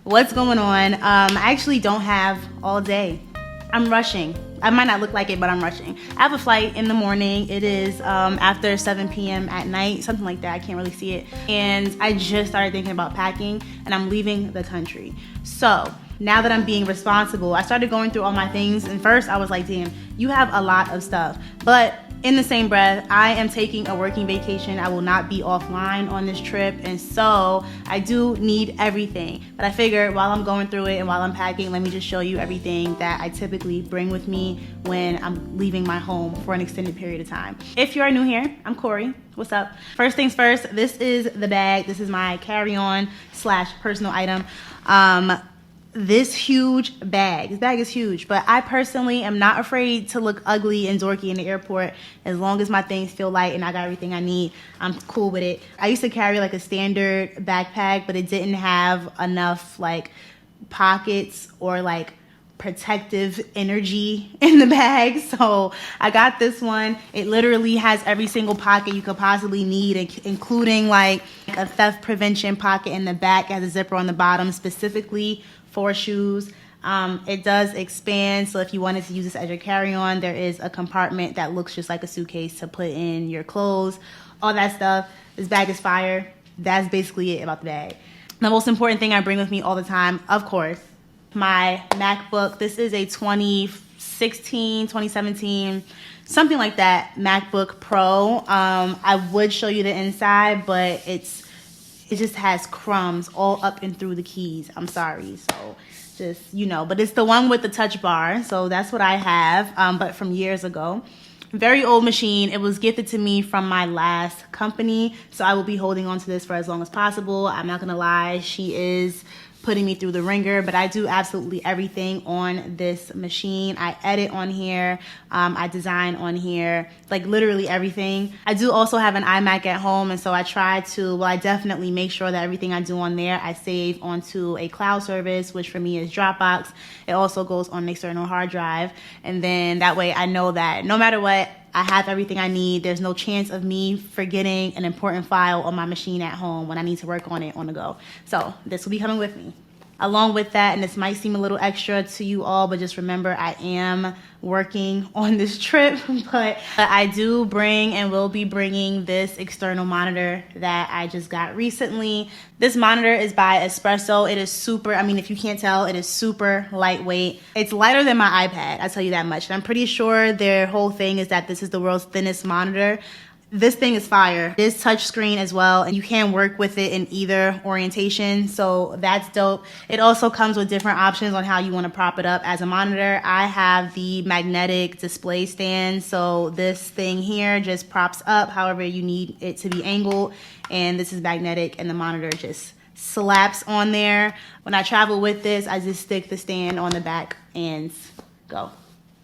What's going on? I actually don't have all day. I'm rushing. I might not look like it, but I'm rushing. I have a flight in the morning. It is after 7 p.m. at night, something like that. I can't really see it. And I just started thinking about packing, and I'm leaving the country. So now that I'm being responsible, I started going through all my things. And first I was like, damn, you have a lot of stuff. But in the same breath, I am taking a working vacation. I will not be offline on this trip. And so I do need everything. But I figured while I'm going through it and while I'm packing, let me just show you everything that I typically bring with me when I'm leaving my home for an extended period of time. If you are new here, I'm Corey. What's up? First things first, this is the bag. This is my carry-on / personal item. This huge bag. This bag is huge, but I personally am not afraid to look ugly and dorky in the airport. As long as my things feel light and I got everything I need, I'm cool with it. I used to carry like a standard backpack, but it didn't have enough like pockets or like protective energy in the bag. So I got this one. It literally has every single pocket you could possibly need, including like a theft prevention pocket in the back. It has a zipper on the bottom specifically for shoes. It does expand, so if you wanted to use this as your carry-on, there is a compartment that looks just like a suitcase to put in your clothes, all that stuff. This bag is fire. That's basically it about the bag. The most important thing I bring with me all the time, of course, my MacBook. This is a 2016, 2017, something like that, MacBook Pro. I would show you the inside, but it just has crumbs all up and through the keys. I'm sorry. So just, but it's the one with the touch bar. So that's what I have, but from years ago. Very old machine. It was gifted to me from my last company. So I will be holding on to this for as long as possible. I'm not going to lie. She is putting me through the ringer, but I do absolutely everything on this machine. I edit on here. I design on here, like literally everything. I do also have an iMac at home, and so I I definitely make sure that everything I do on there, I save onto a cloud service, which for me is Dropbox. It also goes on an external hard drive, and then that way I know that no matter what, I have everything I need. There's no chance of me forgetting an important file on my machine at home when I need to work on it on the go. So this will be coming with me. Along with that, and this might seem a little extra to you all, but just remember I am working on this trip, but I do bring and will be bringing this external monitor that I just got recently. This monitor is by Espresso. It is super, if you can't tell, it is super lightweight. It's lighter than my iPad, I'll tell you that much. And I'm pretty sure their whole thing is that this is the world's thinnest monitor. This thing is fire. It is touchscreen as well, and you can work with it in either orientation, so that's dope. It also comes with different options on how you want to prop it up as a monitor. I have the magnetic display stand, so this thing here just props up however you need it to be angled, and this is magnetic, and the monitor just slaps on there. When I travel with this, I just stick the stand on the back and go.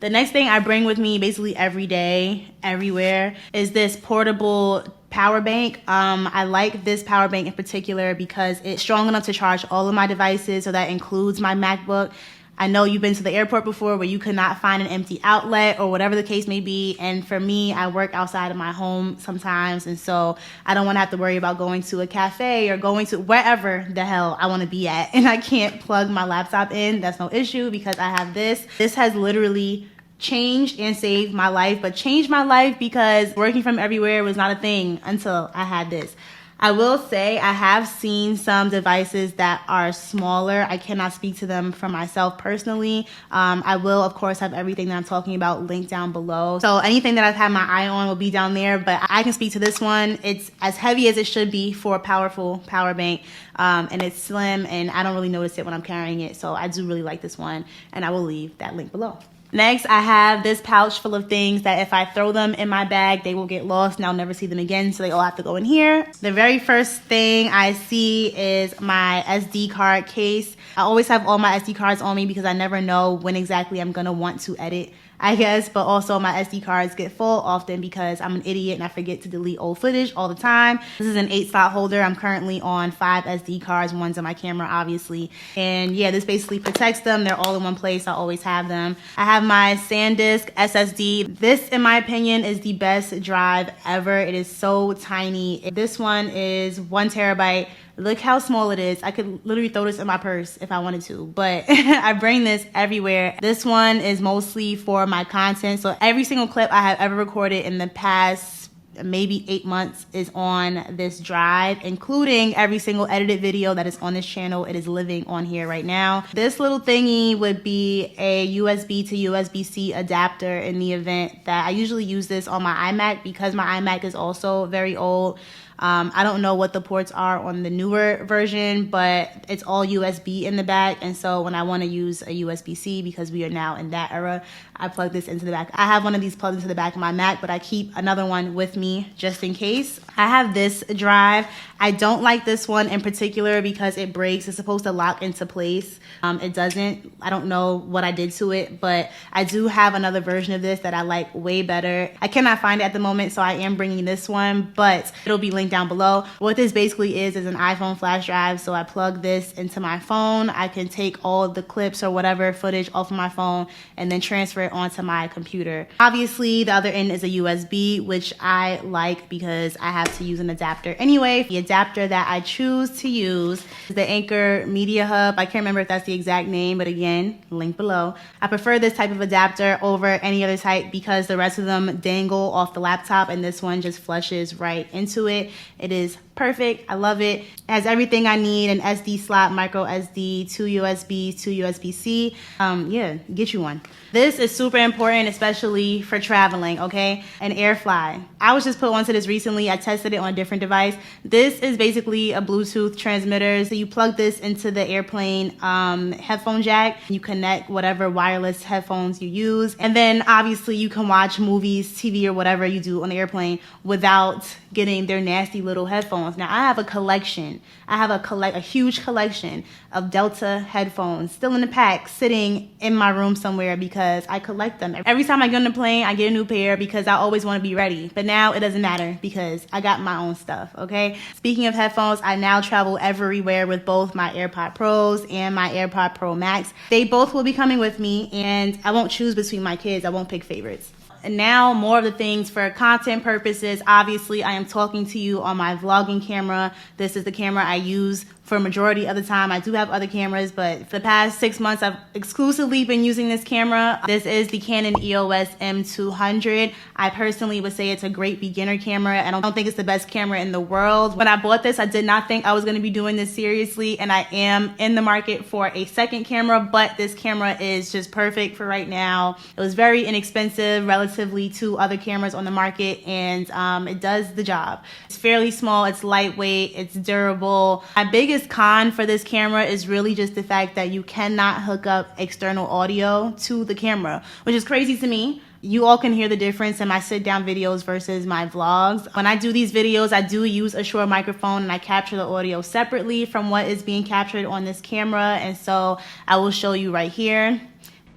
The next thing I bring with me basically every day, everywhere, is this portable power bank. I like this power bank in particular because it's strong enough to charge all of my devices, so that includes my MacBook. I know you've been to the airport before where you could not find an empty outlet or whatever the case may be. And for me, I work outside of my home sometimes. And so I don't want to have to worry about going to a cafe or going to wherever the hell I want to be at. And I can't plug my laptop in. That's no issue because I have this. This has literally changed and saved my life, but changed my life because working from everywhere was not a thing until I had this. I will say I have seen some devices that are smaller. I cannot speak to them for myself personally. I will, of course, have everything that I'm talking about linked down below. So anything that I've had my eye on will be down there, but I can speak to this one. It's as heavy as it should be for a powerful power bank, and it's slim, and I don't really notice it when I'm carrying it. So I do really like this one, and I will leave that link below. Next, I have this pouch full of things that if I throw them in my bag, they will get lost and I'll never see them again, so they all have to go in here. The very first thing I see is my SD card case. I always have all my SD cards on me because I never know when exactly I'm gonna want to edit, I guess, but also my SD cards get full often because I'm an idiot and I forget to delete old footage all the time. This is an 8-slot holder. I'm currently on 5 SD cards. One's on my camera, obviously. And yeah, this basically protects them. They're all in one place. I always have them. I have my SanDisk SSD. This, in my opinion, is the best drive ever. It is so tiny. This one is 1 terabyte. Look how small it is. I could literally throw this in my purse if I wanted to, but I bring this everywhere. This one is mostly for my content. So every single clip I have ever recorded in the past maybe 8 months is on this drive, including every single edited video that is on this channel. It is living on here right now. This little thingy would be a USB to USB-C adapter in the event that I usually use this on my iMac, because my iMac is also very old. I don't know what the ports are on the newer version, but it's all USB in the back. And so when I want to use a USB-C, because we are now in that era, I plug this into the back. I have one of these plugged into the back of my Mac, but I keep another one with me just in case. I have this drive. I don't like this one in particular because it breaks. It's supposed to lock into place. It doesn't. I don't know what I did to it, but I do have another version of this that I like way better. I cannot find it at the moment, so I am bringing this one, but it'll be linked down below. What this basically is an iPhone flash drive. So I plug this into my phone. I can take all the clips or whatever footage off of my phone and then transfer it onto my computer. Obviously, the other end is a USB, which I like because I have to use an adapter anyway. The adapter that I choose to use is the Anchor Media Hub. I can't remember if that's the exact name, but again, link below. I prefer this type of adapter over any other type because the rest of them dangle off the laptop and this one just flushes right into it. It is perfect. I love it. It has everything I need: an SD slot, micro SD, 2 USB, 2 USB-C. Yeah, get you one. This is super important, especially for traveling, okay? An AirFly. I was just put onto this recently. I tested it on a different device. This is basically a Bluetooth transmitter. So you plug this into the airplane headphone jack. You connect whatever wireless headphones you use. And then obviously you can watch movies, TV, or whatever you do on the airplane without getting their nasty little headphones. Now I have a collection. I have a huge collection of Delta headphones still in the pack sitting in my room somewhere because I collect them. Every time I get on the plane, I get a new pair because I always want to be ready. But now it doesn't matter because I got my own stuff, okay? Speaking of headphones, I now travel everywhere with both my AirPod Pros and my AirPod Pro Max. They both will be coming with me, and I won't choose between my kids. I won't pick favorites. And now more of the things for content purposes. Obviously, I am talking to you on my vlogging camera. This is the camera I use for a majority of the time. I do have other cameras, but for the past 6 months, I've exclusively been using this camera. This is the Canon EOS M200. I personally would say it's a great beginner camera. I don't think it's the best camera in the world. When I bought this, I did not think I was gonna be doing this seriously, and I am in the market for a second camera, but this camera is just perfect for right now. It was very inexpensive relatively to other cameras on the market, and it does the job. It's fairly small, it's lightweight, it's durable. My biggest con for this camera is really just the fact that you cannot hook up external audio to the camera, which is crazy to me. You all can hear the difference in my sit-down videos versus my vlogs. When I do these videos, I do use a Shure microphone and I capture the audio separately from what is being captured on this camera, and so I will show you right here.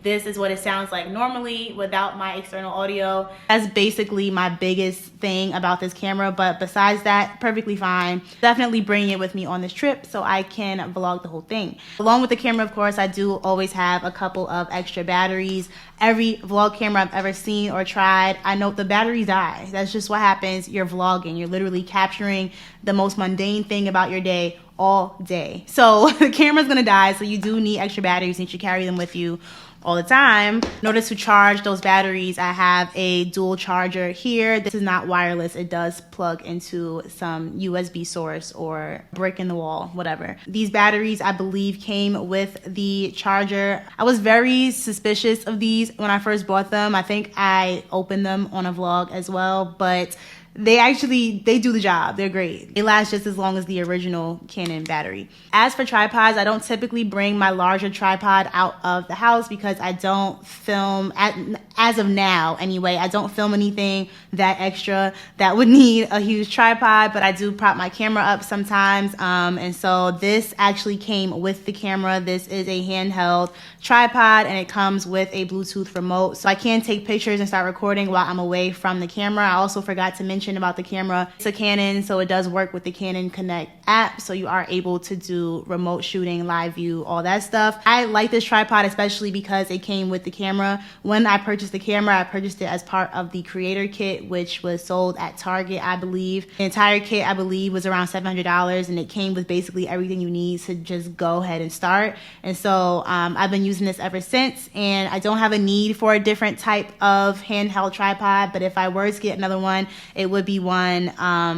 This is what it sounds like normally without my external audio. That's basically my biggest thing about this camera, but besides that, perfectly fine. Definitely bringing it with me on this trip so I can vlog the whole thing. Along with the camera, of course, I do always have a couple of extra batteries. Every vlog camera I've ever seen or tried, I know the batteries die. That's just what happens. You're vlogging. You're literally capturing the most mundane thing about your day all day. So the camera's gonna die, so you do need extra batteries and you should carry them with you all the time. In order to charge those batteries, I have a dual charger here. This is not wireless. It does plug into some USB source or brick in the wall, whatever. These batteries, I believe, came with the charger. I was very suspicious of these when I first bought them. I think I opened them on a vlog as well, but they do the job. They're great. They last just as long as the original Canon battery. As for tripods, I don't typically bring my larger tripod out of the house because I don't film, as of now anyway, I don't film anything that extra that would need a huge tripod, but I do prop my camera up sometimes. And so this actually came with the camera. This is a handheld tripod and it comes with a Bluetooth remote. So I can take pictures and start recording while I'm away from the camera. I also forgot to mention mentioned about the camera. It's a Canon, so it does work with the Canon Connect app, so you are able to do remote shooting, live view, all that stuff. I like this tripod especially because it came with the camera. When I purchased the camera, I purchased it as part of the creator kit, which was sold at Target, I believe. The entire kit, I believe, was around $700, and it came with basically everything you need to just go ahead and start. And so I've been using this ever since, and I don't have a need for a different type of handheld tripod, but if I were to get another one, it would be one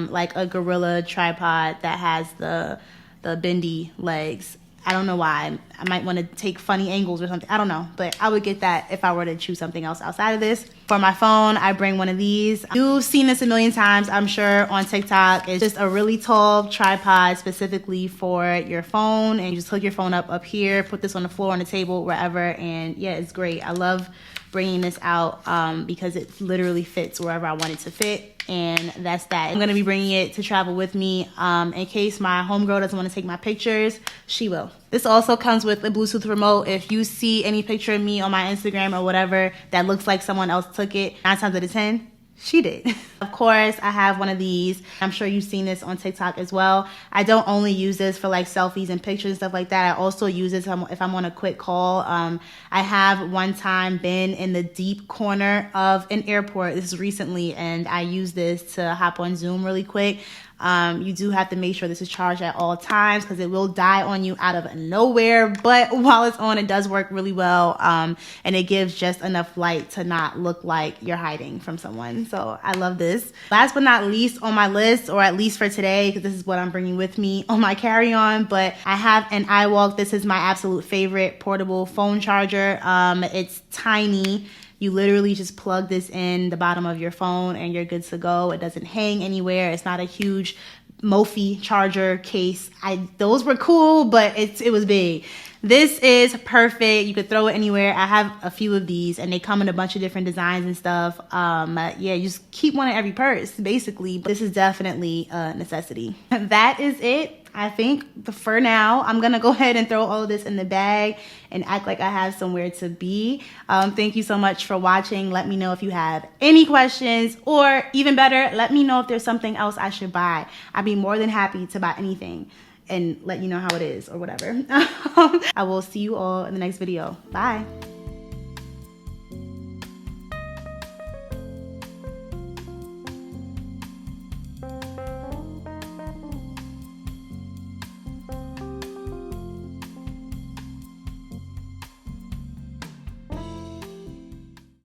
like a Gorilla tripod that has the bendy legs. I don't know why. I might want to take funny angles or something. I don't know, but I would get that if I were to choose something else outside of this. For my phone, I bring one of these. You've seen this a million times, I'm sure, on TikTok. It's just a really tall tripod specifically for your phone, and you just hook your phone up here, put this on the floor, on the table, wherever, and yeah, it's great. I love bringing this out because it literally fits wherever I want it to fit. And that's that. I'm going to be bringing it to travel with me in case my homegirl doesn't want to take my pictures. She will. This also comes with a Bluetooth remote. If you see any picture of me on my Instagram or whatever that looks like someone else took it, 9 times out of 10, she did. Of course, I have one of these. I'm sure you've seen this on TikTok as well. I don't only use this for like selfies and pictures and stuff like that. I also use this if I'm on a quick call. I have one time been in the deep corner of an airport. This is recently, and I use this to hop on Zoom really quick. You do have to make sure this is charged at all times because it will die on you out of nowhere, but while it's on, it does work really well, and it gives just enough light to not look like you're hiding from someone. So I love this. Last but not least on my list, or at least for today, because this is what I'm bringing with me on my carry-on, but I have an iWalk. This is my absolute favorite portable phone charger. It's tiny. You literally just plug this in the bottom of your phone and you're good to go. It doesn't hang anywhere. It's not a huge Mophie charger case. Those were cool, but it was big. This is perfect. You could throw it anywhere. I have a few of these and they come in a bunch of different designs and stuff. Yeah, you just keep one in every purse, basically. But this is definitely a necessity. That is it. I think for now, I'm going to go ahead and throw all of this in the bag and act like I have somewhere to be. Thank you so much for watching. Let me know if you have any questions, or even better, let me know if there's something else I should buy. I'd be more than happy to buy anything and let you know how it is or whatever. I will see you all in the next video. Bye.